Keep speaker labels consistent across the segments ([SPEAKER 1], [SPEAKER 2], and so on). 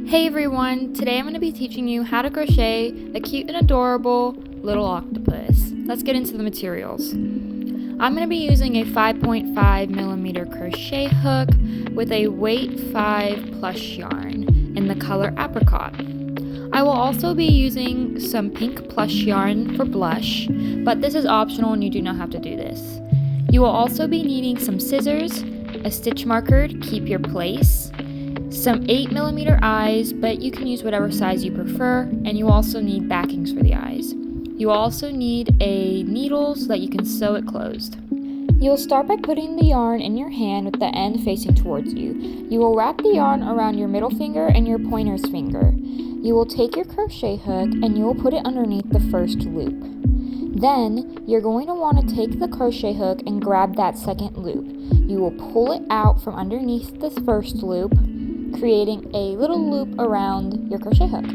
[SPEAKER 1] Hey everyone, today I'm going to be teaching you how to crochet a cute and adorable little octopus. Let's get into the materials. I'm going to be using a 5.5mm crochet hook with a weight 5 plush yarn in the color apricot. I will also be using some pink plush yarn for blush, but this is optional and you do not have to do this. You will also be needing some scissors, a stitch marker to keep your place, some 8mm eyes, but you can use whatever size you prefer, and you also need backings for the eyes. You also need a needle so that you can sew it closed. You will start by putting the yarn in your hand with the end facing towards you. You will wrap the yarn around your middle finger and your pointer's finger. You will take your crochet hook and you will put it underneath the first loop. Then, you're going to want to take the crochet hook and grab that second loop. You will pull it out from underneath the first loop, creating a little loop around your crochet hook.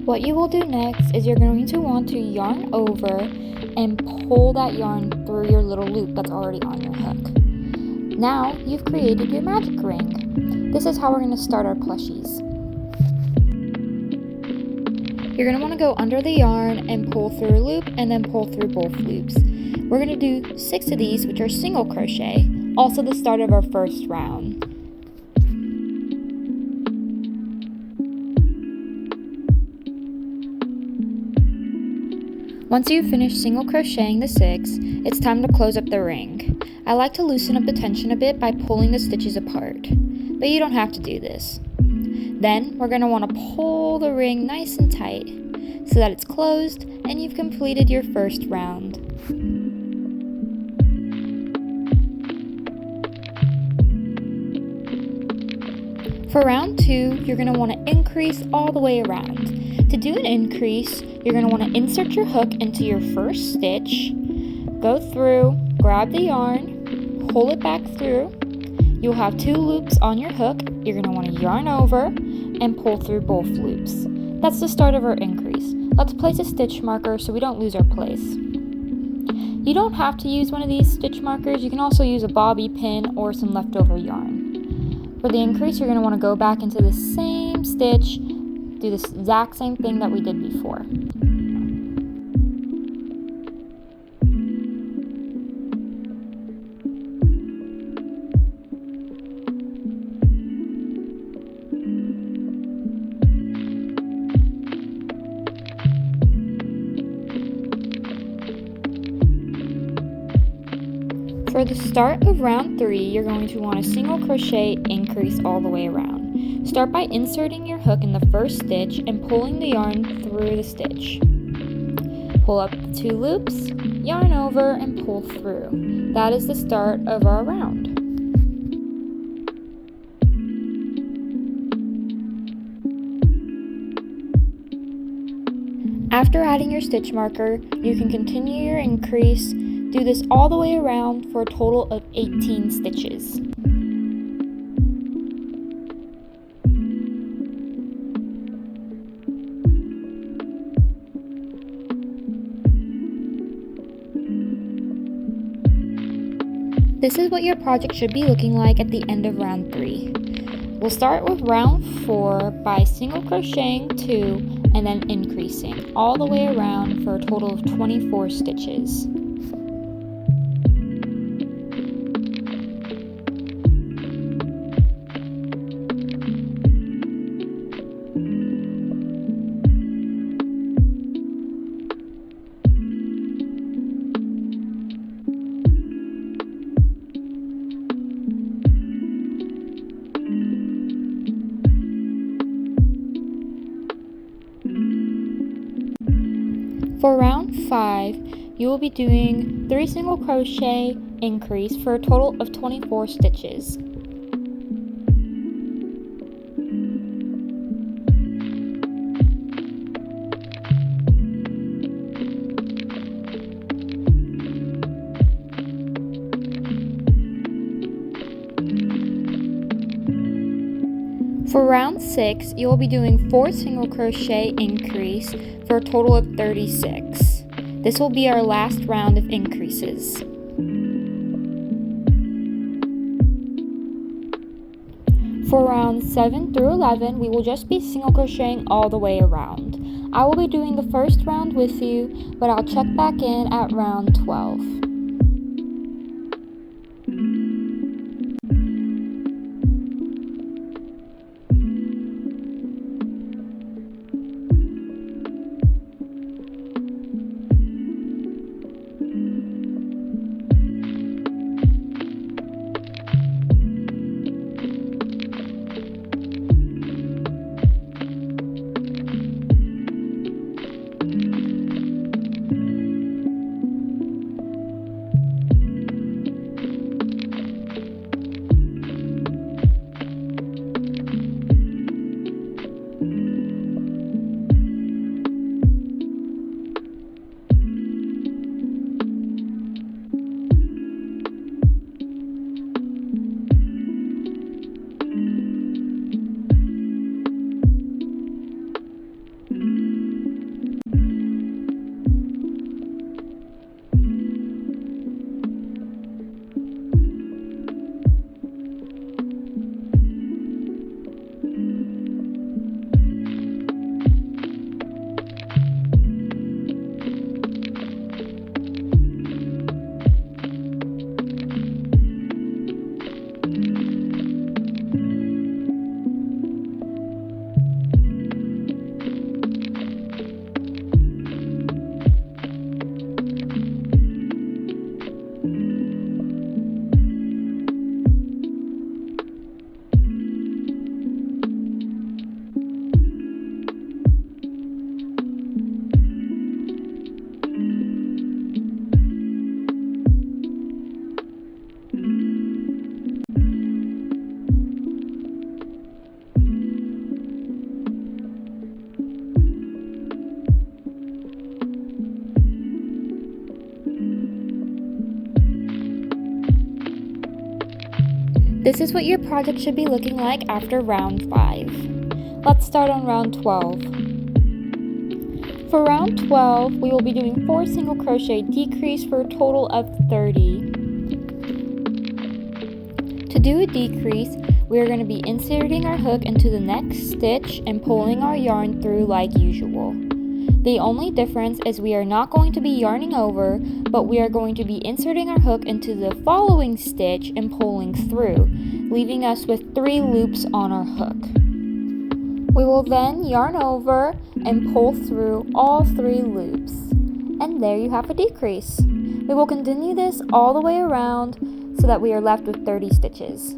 [SPEAKER 1] What you will do next is you're going to want to yarn over and pull that yarn through your little loop that's already on your hook. Now, you've created your magic ring. This is how we're going to start our plushies. You're going to want to go under the yarn and pull through a loop and then pull through both loops. We're going to do 6 of these, which are single crochet, also the start of our first round. Once you've finished single crocheting the 6, it's time to close up the ring. I like to loosen up the tension a bit by pulling the stitches apart, but you don't have to do this. Then we're going to want to pull the ring nice and tight so that it's closed and you've completed your first round. For round 2, you're going to want to increase all the way around. To do an increase, you're going to want to insert your hook into your first stitch, go through, grab the yarn, pull it back through. You'll have 2 loops on your hook. You're going to want to yarn over and pull through both loops. That's the start of our increase. Let's place a stitch marker so we don't lose our place. You don't have to use one of these stitch markers. You can also use a bobby pin or some leftover yarn. For the increase, you're going to want to go back into the same stitch, do the exact same thing that we did before. For the start of round 3, you're going to want a single crochet increase all the way around. Start by inserting your hook in the first stitch and pulling the yarn through the stitch. Pull up the 2 loops, yarn over, and pull through. That is the start of our round. After adding your stitch marker, you can continue your increase. Do this all the way around for a total of 18 stitches. This is what your project should be looking like at the end of round 3. We'll start with round 4 by single crocheting 2 and then increasing all the way around for a total of 24 stitches. For round 5, you will be doing 3 single crochet increase for a total of 24 stitches. For round 6, you will be doing 4 single crochet increase for a total of 36. This will be our last round of increases. For rounds 7 through 11, we will just be single crocheting all the way around. I will be doing the first round with you, but I'll check back in at round 12. This is what your project should be looking like after round 5. Let's start on round 12. For round 12, we will be doing 4 single crochet decrease for a total of 30. To do a decrease, we are going to be inserting our hook into the next stitch and pulling our yarn through like usual. The only difference is we are not going to be yarning over, but we are going to be inserting our hook into the following stitch and pulling through, leaving us with 3 loops on our hook. We will then yarn over and pull through all 3 loops. And there you have a decrease. We will continue this all the way around so that we are left with 30 stitches.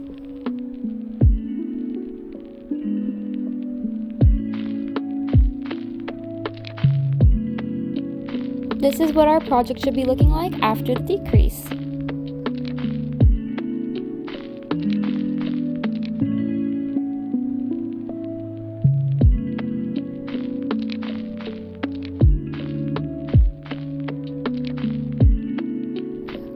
[SPEAKER 1] This is what our project should be looking like after the decrease.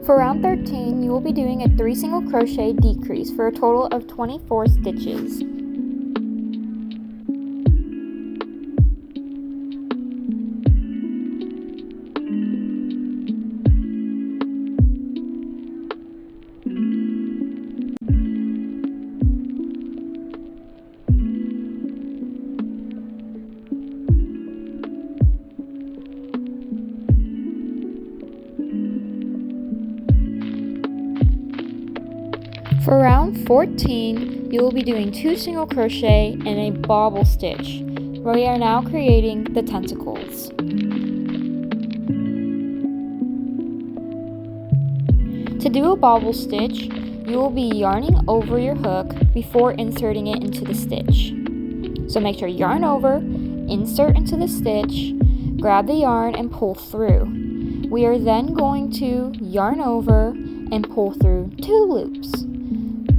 [SPEAKER 1] For round 13, you will be doing a 3 single crochet decrease for a total of 24 stitches. For round 14, you will be doing 2 single crochet and a bobble stitch. We are now creating the tentacles. To do a bobble stitch, you will be yarning over your hook before inserting it into the stitch. So make sure you yarn over, insert into the stitch, grab the yarn and pull through. We are then going to yarn over and pull through 2 loops.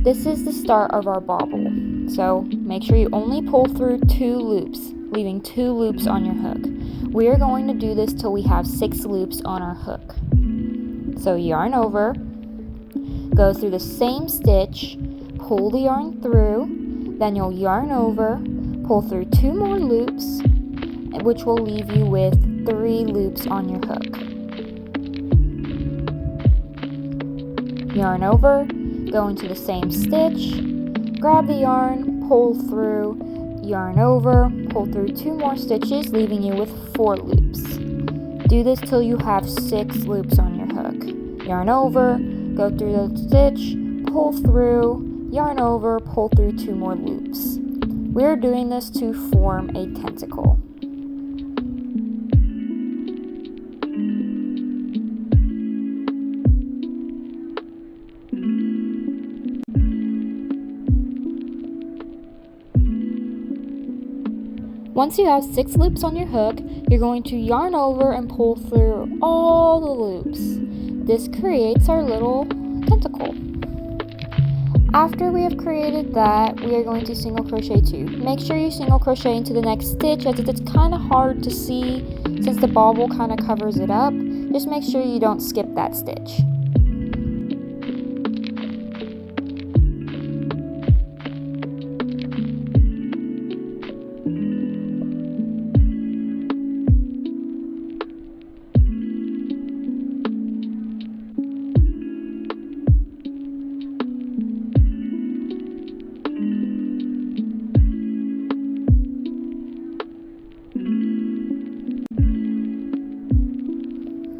[SPEAKER 1] This is the start of our bobble, so make sure you only pull through 2 loops, leaving 2 loops on your hook. We are going to do this till we have 6 loops on our hook. So yarn over, go through the same stitch, pull the yarn through, then you'll yarn over, pull through 2 more loops, which will leave you with 3 loops on your hook. Yarn over, go into the same stitch, grab the yarn, pull through, yarn over, pull through 2 more stitches, leaving you with 4 loops. Do this till you have 6 loops on your hook. Yarn over, go through the stitch, pull through, yarn over, pull through 2 more loops. We're doing this to form a tentacle. Once you have 6 loops on your hook, you're going to yarn over and pull through all the loops. This creates our little tentacle. After we have created that, we are going to single crochet 2. Make sure you single crochet into the next stitch, as it's kind of hard to see since the bobble kind of covers it up. Just make sure you don't skip that stitch.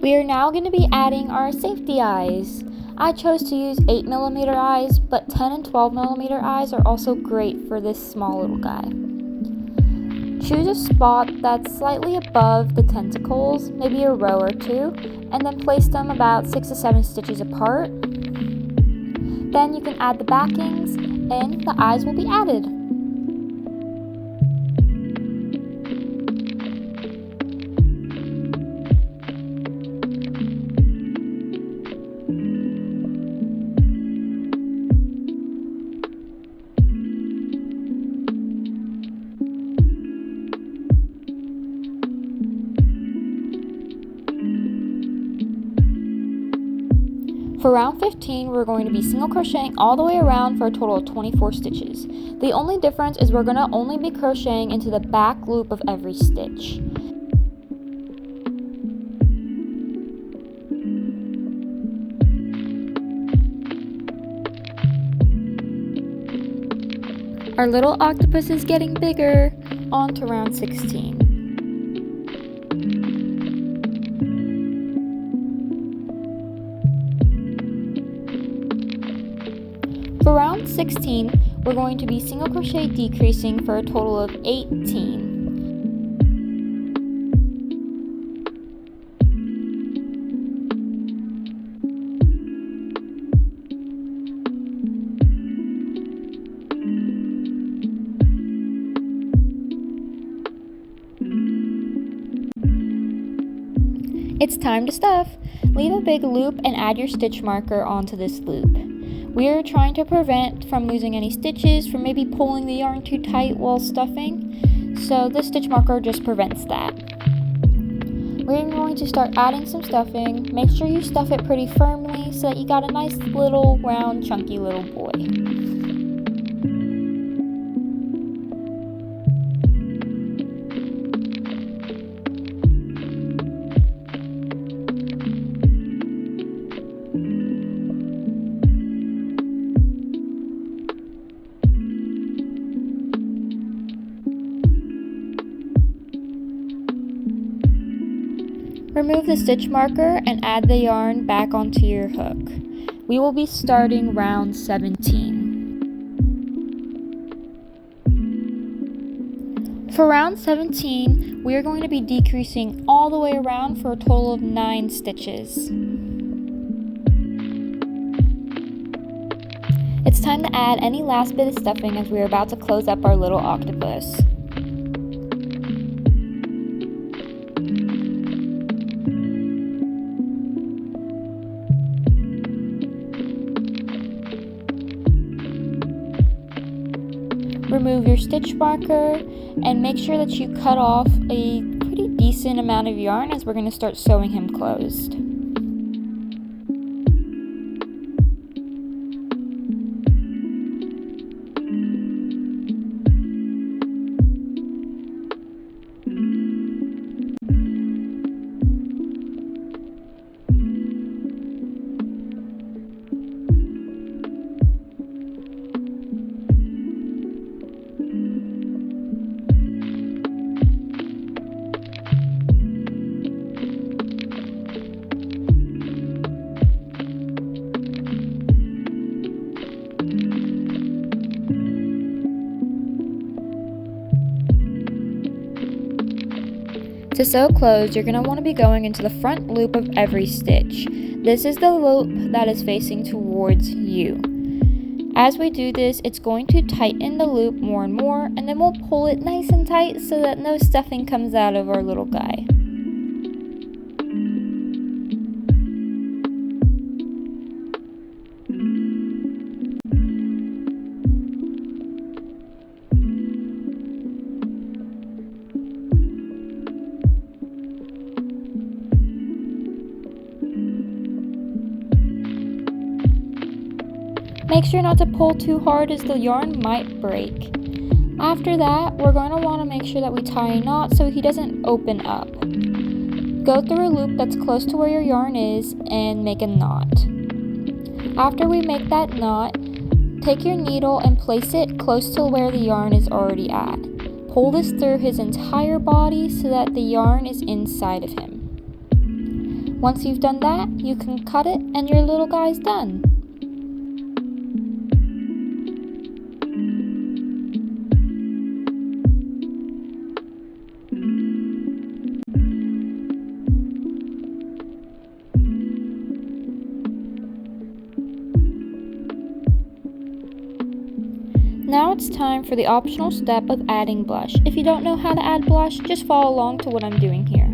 [SPEAKER 1] We are now going to be adding our safety eyes. I chose to use 8mm eyes, but 10 and 12mm eyes are also great for this small little guy. Choose a spot that's slightly above the tentacles, maybe a row or 2, and then place them about 6 to 7 stitches apart. Then you can add the backings and the eyes will be added. For round 15, we're going to be single crocheting all the way around for a total of 24 stitches. The only difference is we're going to only be crocheting into the back loop of every stitch. Our little octopus is getting bigger. On to round 16. For round 16, we're going to be single crochet decreasing for a total of 18. It's time to stuff. Leave a big loop and add your stitch marker onto this loop. We are trying to prevent from losing any stitches, from maybe pulling the yarn too tight while stuffing, so this stitch marker just prevents that. We're going to start adding some stuffing. Make sure you stuff it pretty firmly so that you got a nice little round chunky little boy. Remove the stitch marker and add the yarn back onto your hook. We will be starting round 17. For round 17, we are going to be decreasing all the way around for a total of 9 stitches. It's time to add any last bit of stuffing as we are about to close up our little octopus. Remove your stitch marker and make sure that you cut off a pretty decent amount of yarn as we're going to start sewing him closed. To sew clothes, you're going to want to be going into the front loop of every stitch. This is the loop that is facing towards you. As we do this, it's going to tighten the loop more and more, and then we'll pull it nice and tight so that no stuffing comes out of our little guy. Make sure not to pull too hard as the yarn might break. After that, we're going to want to make sure that we tie a knot so he doesn't open up. Go through a loop that's close to where your yarn is and make a knot. After we make that knot, take your needle and place it close to where the yarn is already at. Pull this through his entire body so that the yarn is inside of him. Once you've done that, you can cut it and your little guy's done. Now it's time for the optional step of adding blush. If you don't know how to add blush, just follow along to what I'm doing here.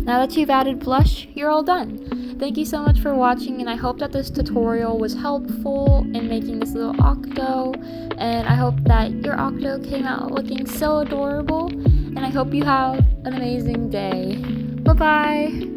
[SPEAKER 1] Now that you've added blush, you're all done. Thank you so much for watching, and I hope that this tutorial was helpful in making this little octo, and I hope that your octo came out looking so adorable, and I hope you have an amazing day. Bye-bye!